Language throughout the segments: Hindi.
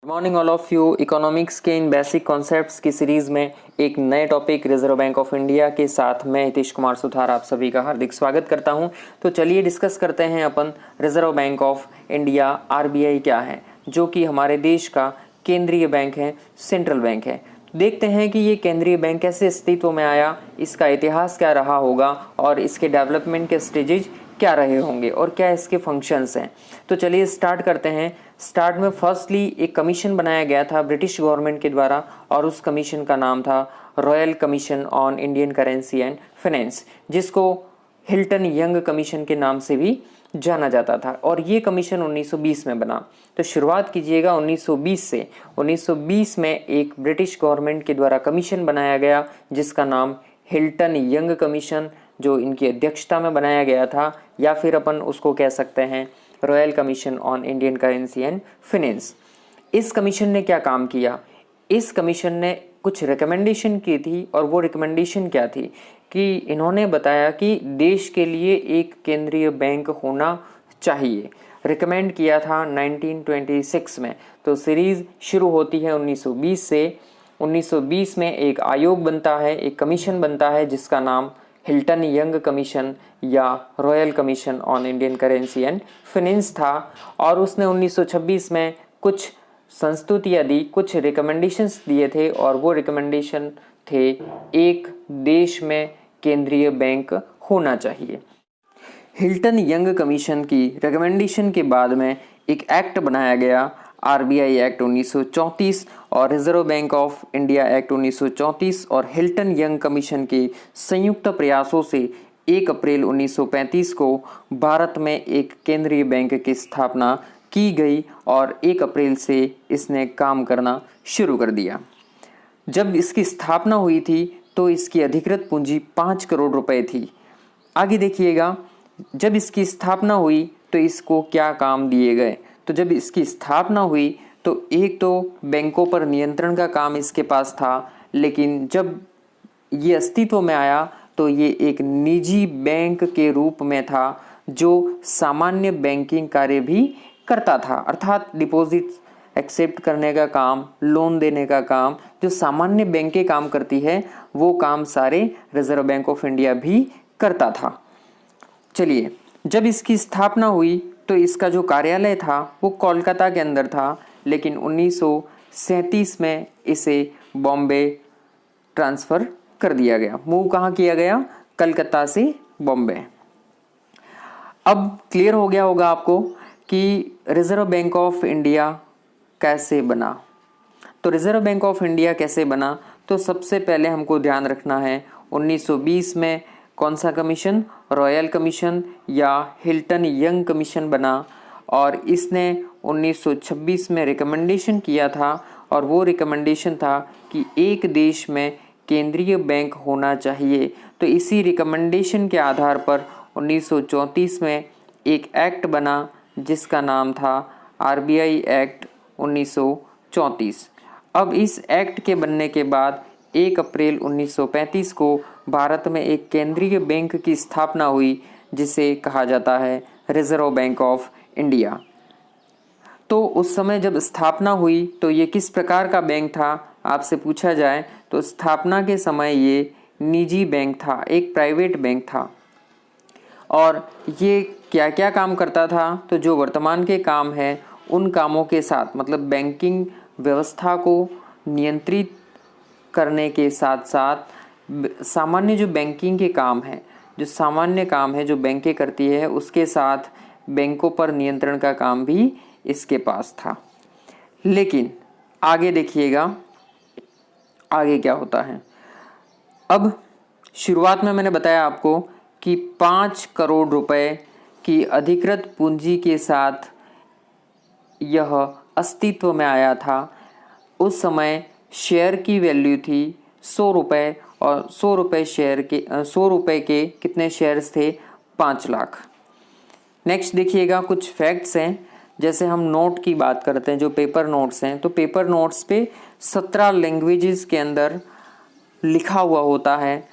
Good morning all of you. Economics के इन बेसिक कॉन्सेप्ट्स की सीरीज में एक नए topic reserve Bank of India के साथ मैं हितेश कुमार सुथार आप सभी का हार्दिक स्वागत करता हूं। तो चलिए डिस्कस करते हैं अपन Reserve Bank of India RBI क्या है, जो कि हमारे देश का केंद्रीय बैंक है, सेंट्रल बैंक है। देखते हैं कि ये केंद्रीय बैंक कैसे अस्तित्व में आया, इसका इतिहास क्या रहा होगा और इसके डेवलपमेंट के स्टेजेज क्या रहे होंगे और क्या इसके फंक्शंस हैं। तो चलिए स्टार्ट करते हैं। स्टार्ट में फर्स्टली एक कमीशन बनाया गया था ब्रिटिश गवर्नमेंट के द्वारा और उस कमीशन का नाम था royal commission on Indian currency and finance, जिसको हिल्टन यंग कमीशन के नाम से भी जाना जाता था। और ये कमीशन 1920 में बना। तो शुरुआत कीजिएगा 1920 से। 1920 में एक ब्रिटिश गवर्नमेंट के द्वारा कमीशन बनाया गया जिसका नाम हिल्टन यंग कमीशन, जो इनकी अध्यक्षता में बनाया गया था, या फिर अपन उसको कह सकते हैं royal commission on Indian currency and finance. इस कमीशन ने क्या काम किया? इस कमीशन ने कुछ रिकमेंडेशन की थी और वो रिकमेंडेशन क्या थी कि इन्होंने बताया कि देश के लिए एक केंद्रीय बैंक होना चाहिए। रिकमेंड किया था 1926 में। तो सीरीज शुरू होती है 1920 से। 1920 में एक आयोग बनता है, एक कमीशन बनता है जिसका नाम हिल्टन यंग कमीशन या royal commission on Indian currency and finance था। और उसने 1926 में कुछ संस्तुतियाँ दी, कुछ रिकमेंडेशंस दिए थे, और वो रिकमेंडेशन थे एक देश में केंद्रीय बैंक होना चाहिए। हिल्टन यंग कमीशन की रिकमेंडेशन के बाद में एक एक्ट बनाया गया, आरबीआई एक्ट 1934 और reserve Bank of India act 1934, और हिल्टन यंग कमीशन के संयुक्त प्रयासों से 1 अप्रैल 1935 को भारत में एक केंद्रीय बैंक की स्थापना की गई और 1 अप्रैल से इसने काम करना शुरू कर दिया। जब इसकी स्थापना हुई थी तो इसकी अधिकृत पूंजी 5 करोड़ रुपए थी। आगे देखिएगा, जब इसकी स्थापना हुई तो इसको क्या काम दिए गए। तो जब इसकी स्थापना हुई तो एक तो बैंकों पर नियंत्रण का काम इसके पास था, लेकिन जब ये अस्तित्व में आया तो ये एक निजी बैंक के रूप में था जो सामान्य बैंकिंग कार्य भी करता था, अर्थात डिपॉजिट एक्सेप्ट करने का काम, लोन देने का काम, जो सामान्य बैंकें काम करती है वो काम सारे रिजर्व बैंक ऑफ इंडिया भी करता था। चलिए, जब इसकी स्थापना हुई तो इसका जो कार्यालय था वो कोलकाता के अंदर था, लेकिन 1937 में इसे बॉम्बे ट्रांसफ़र कर दिया गया। मूव कहाँ किया गया? कलकत्ता से बॉम्बे। अब क्लियर हो गया होगा आपको कि रिजर्व बैंक ऑफ इंडिया कैसे बना। तो रिजर्व बैंक ऑफ इंडिया कैसे बना, तो सबसे पहले हमको ध्यान रखना है 1920 में कौन सा कमीशन? रॉयल कमीशन या हिल्टन यंग कमीशन बना, और इसने 1926 में रिकमेंडेशन किया था, और वो रिकमेंडेशन था कि एक देश में केंद्रीय बैंक होना चाहिए। तो इसी रिकमेंडेशन के आधार पर 1934 में एक एक्ट बना जिसका नाम था आरबीआई एक्ट 1934। अब इस एक्ट के बनने के बाद 1 अप्रैल 1935 को भारत में एक केंद्रीय बैंक की स्थापना हुई जिसे कहा जाता है रिजर्व बैंक ऑफ इंडिया। तो उस समय जब स्थापना हुई तो ये किस प्रकार का बैंक था, आपसे पूछा जाए तो स्थापना के समय ये निजी बैंक था, एक प्राइवेट बैंक था। और ये क्या क्या काम करता था? तो जो वर्तमान के काम है उन कामों के साथ, मतलब बैंकिंग व्यवस्था को नियंत्रित करने के साथ साथ सामान्य जो बैंकिंग के काम है, जो सामान्य काम है जो बैंकें करती है, उसके साथ बैंकों पर नियंत्रण का काम भी इसके पास था। लेकिन आगे देखिएगा आगे क्या होता है। अब शुरुआत में मैंने बताया आपको कि 5 करोड़ रुपए की अधिकृत पूंजी के साथ यह अस्तित्व में आया था। उस समय शेयर की वैल्यू थी 100 रुपये, और 100 रुपये शेयर के 100 रुपये के कितने शेयर्स थे? 5 लाख। नेक्स्ट देखिएगा, कुछ फैक्ट्स हैं। जैसे हम नोट की बात करते हैं, जो पेपर नोट्स हैं, तो पेपर नोट्स पे 17 लैंग्वेजेस के अंदर लिखा हुआ होता है,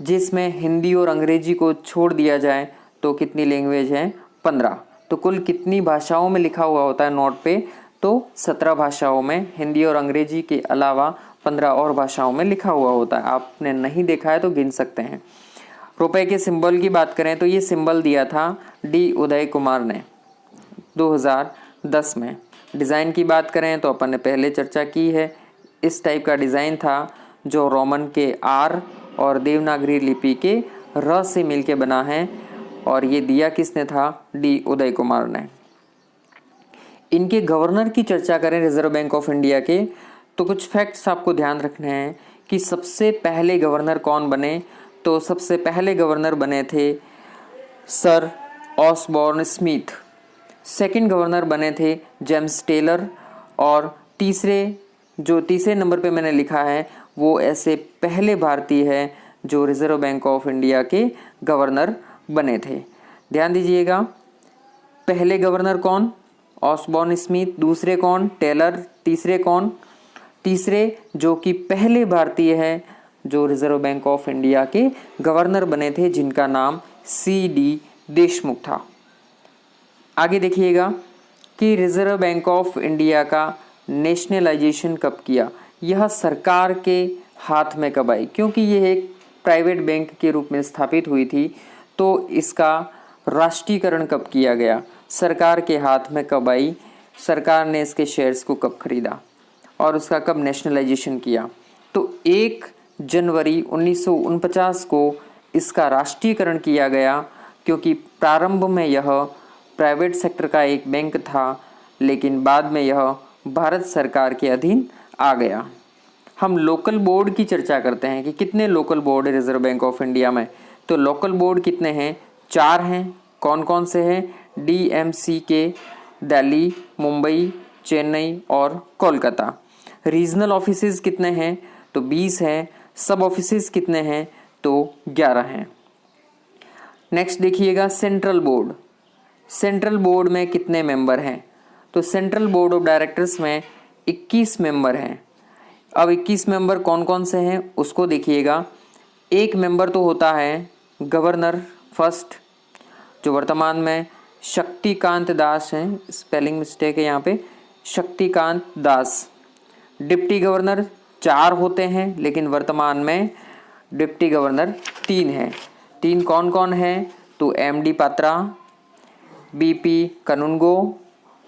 जिसमें हिंदी और अंग्रेजी को छोड़ दिया जाए तो कितनी लैंग्वेज हैं? 15। तो कुल कितनी भाषाओं में लिखा हुआ होता है नोट पे? तो 17 भाषाओं में, हिंदी और अंग्रेजी के अलावा 15 और भाषाओं में लिखा हुआ होता है। आपने नहीं देखा है तो गिन सकते हैं। रुपए के सिंबल की बात करें तो ये सिंबल दिया था डी उदय कुमार ने 2010 में। डिज़ाइन की बात करें तो अपन ने पहले चर्चा की है। इस टाइप का डिज़ाइन था जो रोमन के आर और देवनागरी लिपि के र से मिलके बना है, और ये दिया किसने था? डी उदय कुमार ने। इनके गवर्नर की चर्चा करें रिजर्व बैंक ऑफ इंडिया के, तो कुछ फैक्ट्स आपको ध्यान रखने हैं कि सबसे पहले गवर्नर कौन बने। तो सबसे पहले गवर्नर बने थे sir Osborne Smith. Second governor बने थे जेम्स टेलर, और तीसरे नंबर पे मैंने लिखा है वो ऐसे पहले भारतीय है जो रिजर्व बैंक ऑफ इंडिया के गवर्नर बने थे। ध्यान दीजिएगा, पहले गवर्नर कौन? Osborne Smith. दूसरे कौन? टेलर। तीसरे कौन? तीसरे जो कि पहले भारतीय है जो रिजर्व बैंक ऑफ इंडिया के गवर्नर बने थे, जिनका नाम सी.डी. देशमुख था। आगे देखिएगा कि रिजर्व बैंक ऑफ इंडिया का नेशनलाइजेशन कब किया। यह सरकार के हाथ में कब आई? क्योंकि यह एक प्राइवेट बैंक के रूप में स्थापित हुई थी, तो इसका राष्ट्रीयकरण कब किया गया? सरकार के हाथ में कब आई? सरकार ने इसके शेयर्स को कब खरीदा और उसका कब नेशनलाइजेशन किया? तो 1 जनवरी 1949 को इसका राष्ट्रीयकरण किया गया, क्योंकि प्रारंभ में यह प्राइवेट सेक्टर का एक बैंक था, लेकिन बाद में यह भारत सरकार के अधीन आ गया। हम लोकल बोर्ड की चर्चा करते हैं कि कितने लोकल बोर्ड है रिजर्व बैंक ऑफ इंडिया में। तो लोकल बोर्ड कितने हैं? 4 हैं। कौन कौन से हैं? DMCK, दिल्ली, मुंबई, चेन्नई और कोलकाता। रीजनल ऑफिसेज कितने हैं? तो 20 हैं। सब ऑफिसेज कितने हैं? तो 11 हैं। नेक्स्ट देखिएगा सेंट्रल बोर्ड। सेंट्रल बोर्ड में कितने मेंबर हैं? तो सेंट्रल बोर्ड ऑफ डायरेक्टर्स में 21 मेंबर हैं। अब 21 मेंबर कौन कौन से हैं उसको देखिएगा। एक मेंबर तो होता है गवर्नर फर्स्ट, जो वर्तमान में शक्तिकांत दास हैं। स्पेलिंग मिस्टेक है यहाँ पे, शक्तिकांत दास। डिप्टी गवर्नर 4 होते हैं, लेकिन वर्तमान में डिप्टी गवर्नर 3 हैं। 3 कौन कौन हैं? तो MD पात्रा, BP कनुनगो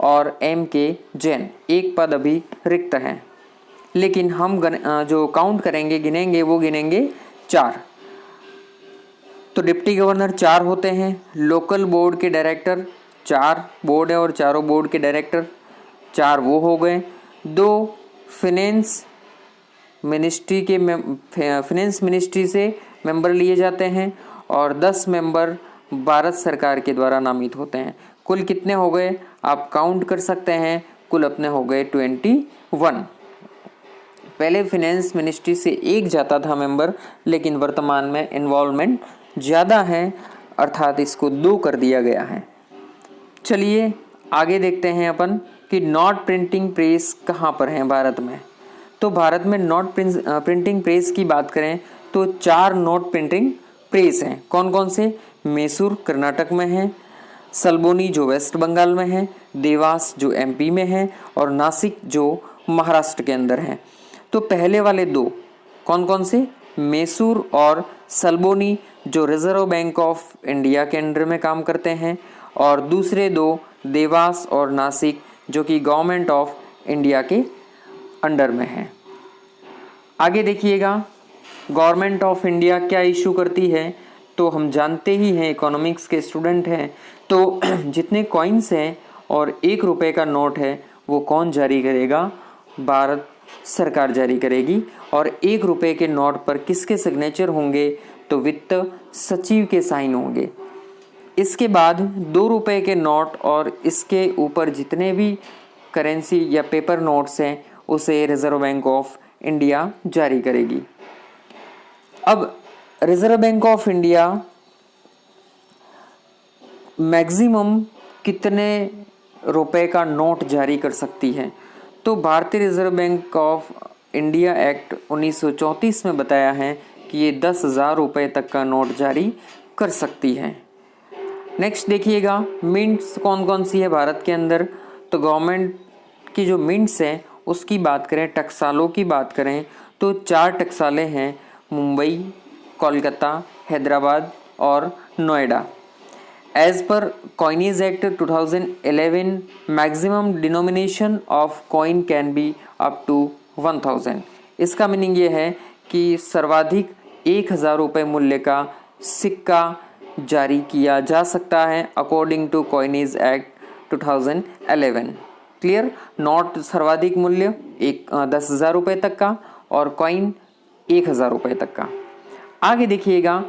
और MK जैन। एक पद अभी रिक्त हैं, लेकिन हम जो काउंट करेंगे, गिनेंगे, वो गिनेंगे 4। तो डिप्टी गवर्नर 4 होते हैं। लोकल बोर्ड के डायरेक्टर 4 बोर्ड है, और चारों बोर्ड के डायरेक्टर 4 वो हो गए। 2 फाइनेंस मिनिस्ट्री से मेंबर लिए जाते हैं, और 10 मेंबर भारत सरकार के द्वारा नामित होते हैं। कुल कितने हो गए आप काउंट कर सकते हैं, कुल अपने हो गए 21। पहले फाइनेंस मिनिस्ट्री से एक जाता था मेंबर, लेकिन वर्तमान में इन्वॉल्वमेंट ज़्यादा है, अर्थात इसको 2 कर दिया गया है। चलिए आगे देखते हैं अपन कि नोट प्रिंटिंग प्रेस कहाँ पर है भारत में। तो भारत में नोट प्रिंटिंग प्रेस की बात करें तो 4 नोट प्रिंटिंग प्रेस हैं। कौन कौन से? मैसूर कर्नाटक में है, सल्बोनी जो वेस्ट बंगाल में है, देवास जो MP में है, और नासिक जो महाराष्ट्र के अंदर है। तो पहले वाले 2 कौन कौन से? मैसूर और सल्बोनी जो रिजर्व बैंक ऑफ इंडिया के अंडर में काम करते हैं, और दूसरे 2 देवास और नासिक जो कि गवर्नमेंट ऑफ इंडिया के अंडर में है। आगे देखिएगा गवर्नमेंट ऑफ इंडिया क्या इशू करती है। तो हम जानते ही हैं, इकोनॉमिक्स के स्टूडेंट हैं, तो जितने कॉइन्स हैं और 1 रुपये का नोट है वो कौन जारी करेगा? भारत सरकार जारी करेगी। और 1 रुपये के नोट पर किसके सिग्नेचर होंगे? तो वित्त सचिव के साइन होंगे। इसके बाद 2 रुपये के नोट और इसके ऊपर जितने भी करेंसी या पेपर नोट्स हैं उसे रिजर्व बैंक ऑफ इंडिया जारी करेगी। अब reserve Bank of India maximum कितने रुपए का नोट जारी कर सकती है? तो भारतीय reserve Bank of India act 1934 में बताया है कि ये 10,000 रुपये तक का नोट जारी कर सकती है। नेक्स्ट देखिएगा मिंट्स कौन कौन सी है भारत के अंदर। तो गवर्नमेंट की जो मिंट्स हैं उसकी बात करें, टकसालों की बात करें तो 4 टकसालें हैं, मुंबई, कोलकाता, हैदराबाद और नोएडा। एज पर coinage act 2011 maximum denomination of coin can be up to 1000। इसका मीनिंग ये है कि सर्वाधिक 1000 रुपये मूल्य का सिक्का जारी किया जा सकता है according to coinage act 2011। Clear? Note सर्वाधिक मूल्य 10,000 रुपये तक का और कॉइन 1000 रुपये तक का। आगे देखिएगा,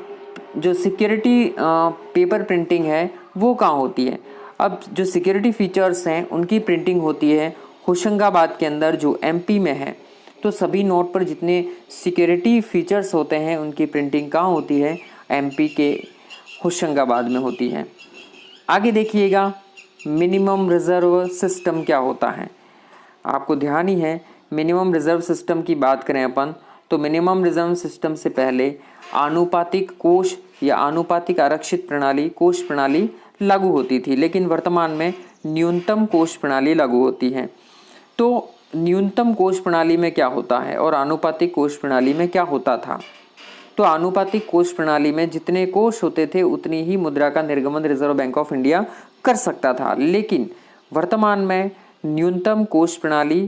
जो सिक्योरिटी पेपर प्रिंटिंग है वो कहाँ होती है। अब जो सिक्योरिटी फीचर्स हैं उनकी प्रिंटिंग होती है होशंगाबाद के अंदर, जो एमपी में है। तो सभी नोट पर जितने सिक्योरिटी फीचर्स होते हैं उनकी प्रिंटिंग कहाँ होती है? एमपी के होशंगाबाद में होती है। आगे देखिएगा, मिनिमम रिजर्व सिस्टम क्या होता है। आपको ध्यान ही है, मिनिमम रिजर्व सिस्टम की बात करें अपन तो मिनिमम रिजर्व सिस्टम से पहले आनुपातिक कोष या आनुपातिक आरक्षित प्रणाली, कोष प्रणाली लागू होती थी, लेकिन वर्तमान में न्यूनतम कोष प्रणाली लागू होती है। तो न्यूनतम कोष प्रणाली में क्या होता है और आनुपातिक कोष प्रणाली में क्या होता था? तो आनुपातिक कोष प्रणाली में जितने कोष होते थे उतनी ही मुद्रा का निर्गमन रिजर्व बैंक ऑफ इंडिया कर सकता था, लेकिन वर्तमान में न्यूनतम कोष प्रणाली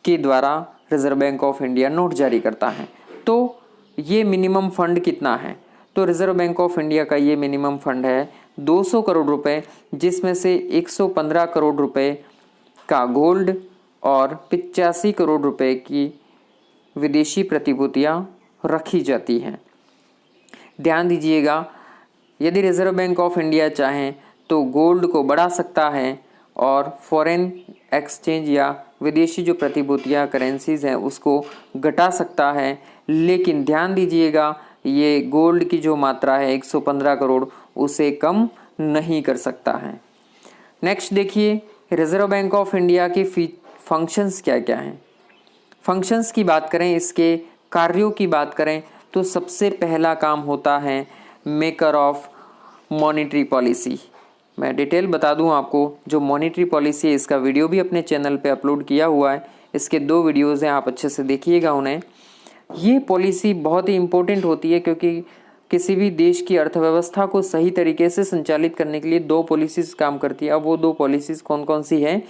के द्वारा reserve Bank of India note जारी करता है। तो ये मिनिमम फंड कितना है? तो रिजर्व बैंक ऑफ इंडिया का ये मिनिमम फंड है 200 करोड़ रुपए, जिसमें से 115 करोड़ रुपए का गोल्ड और 85 करोड़ रुपए की विदेशी प्रतिभूतियां रखी जाती हैं। ध्यान दीजिएगा, यदि रिजर्व बैंक ऑफ इंडिया चाहें तो गोल्ड को बढ़ा सकता है और फॉरेन एक्सचेंज या विदेशी जो प्रतिभूतियां करेंसीज हैं उसको घटा सकता है, लेकिन ध्यान दीजिएगा ये गोल्ड की जो मात्रा है 115 करोड़ उसे कम नहीं कर सकता है। नेक्स्ट देखिए, रिजर्व बैंक ऑफ इंडिया के फंक्शंस क्या क्या हैं। फंक्शंस की बात करें, इसके कार्यों की बात करें तो सबसे पहला काम होता है मेकर ऑफ मॉनेटरी पॉलिसी। मैं डिटेल बता दूं आपको, जो मॉनेटरी पॉलिसी है इसका वीडियो भी अपने चैनल पे अपलोड किया हुआ है। इसके 2 वीडियोज़ हैं, आप अच्छे से देखिएगा उन्हें। ये पॉलिसी बहुत ही इम्पोर्टेंट होती है क्योंकि किसी भी देश की अर्थव्यवस्था को सही तरीके से संचालित करने के लिए 2 पॉलिसीज़ काम करती है। अब वो 2 पॉलिसीज़ कौन कौन सी हैं?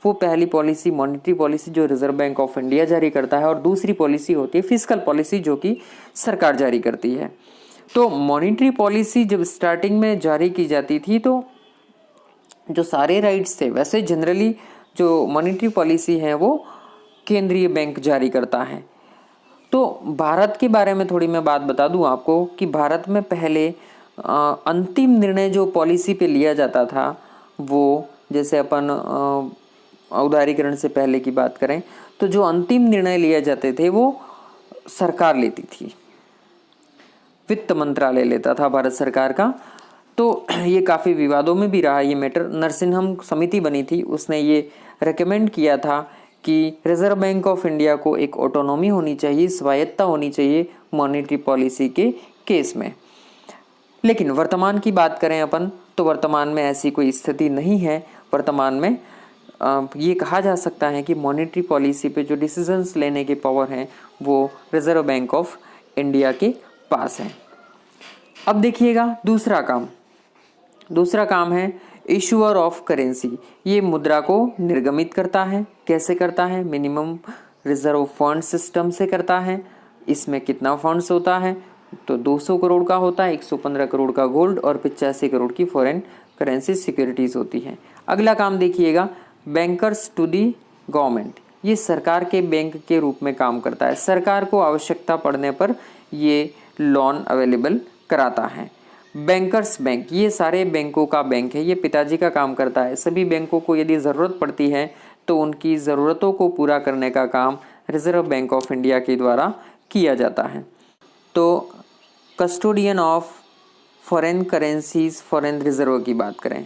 वो पहली पॉलिसी मॉनेटरी पॉलिसी जो रिजर्व बैंक ऑफ इंडिया जारी करता है, और दूसरी पॉलिसी होती है फिस्कल पॉलिसी जो कि सरकार जारी करती है। तो मॉनेटरी पॉलिसी जब स्टार्टिंग में जारी की जाती थी तो जो सारे राइट्स थे, वैसे जनरली जो मॉनेटरी पॉलिसी है वो केंद्रीय बैंक जारी करता है। तो भारत के बारे में थोड़ी मैं बात बता दूं आपको कि भारत में पहले अंतिम निर्णय जो पॉलिसी पे लिया जाता था वो, जैसे अपन उदारीकरण से पहले की बात करें तो जो अंतिम निर्णय लिए जाते थे वो सरकार लेती थी, वित्त मंत्रालय लेता था भारत सरकार का। तो ये काफ़ी विवादों में भी रहा ये मैटर। नरसिम्हम समिति बनी थी, उसने ये रेकमेंड किया था कि रिजर्व बैंक ऑफ इंडिया को एक ऑटोनॉमी होनी चाहिए, स्वायत्ता होनी चाहिए मॉनेटरी पॉलिसी के केस में। लेकिन वर्तमान की बात करें अपन तो वर्तमान में ऐसी कोई स्थिति नहीं है। वर्तमान में ये कहा जा सकता है कि मॉनेटरी पॉलिसी पे जो डिसीजंस लेने के पावर हैं वो रिजर्व बैंक ऑफ इंडिया के पास है। अब देखिएगा दूसरा काम है इशूअर ऑफ करेंसी। ये मुद्रा को निर्गमित करता है। कैसे करता है? मिनिमम रिजर्व फंड सिस्टम से करता है। इसमें कितना फंड्स होता है? तो 200 करोड़ का होता है, 115 करोड़ का गोल्ड और 85 करोड़ की फॉरेन करेंसी सिक्योरिटीज होती हैं। अगला काम देखिएगा, बैंकर्स टू दी गवर्नमेंट। ये सरकार के बैंक के रूप में काम करता है। सरकार को आवश्यकता पड़ने पर ये लोन अवेलेबल कराता है। बैंकर्स बैंक, ये सारे बैंकों का बैंक है, ये पिताजी का काम करता है। सभी बैंकों को यदि ज़रूरत पड़ती है तो उनकी ज़रूरतों को पूरा करने का काम रिजर्व बैंक ऑफ इंडिया के द्वारा किया जाता है। तो custodian of foreign currencies, foreign reserve की बात करें,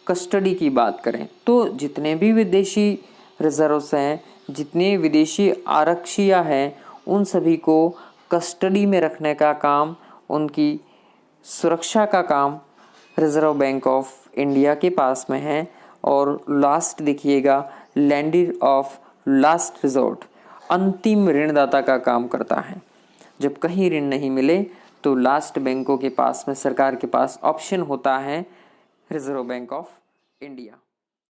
कस्टडी की बात करें तो जितने भी विदेशी रिजर्व्स हैं, जितने विदेशी आरक्षियाँ हैं, उन सभी को कस्टडी में रखने का काम, उनकी सुरक्षा का काम रिजर्व बैंक ऑफ इंडिया के पास में है। और लास्ट देखिएगा, लैंडर ऑफ लास्ट रिजॉर्ट, अंतिम ऋणदाता का काम करता है। जब कहीं ऋण नहीं मिले तो लास्ट बैंकों के पास में, सरकार के पास ऑप्शन होता है रिजर्व बैंक ऑफ इंडिया।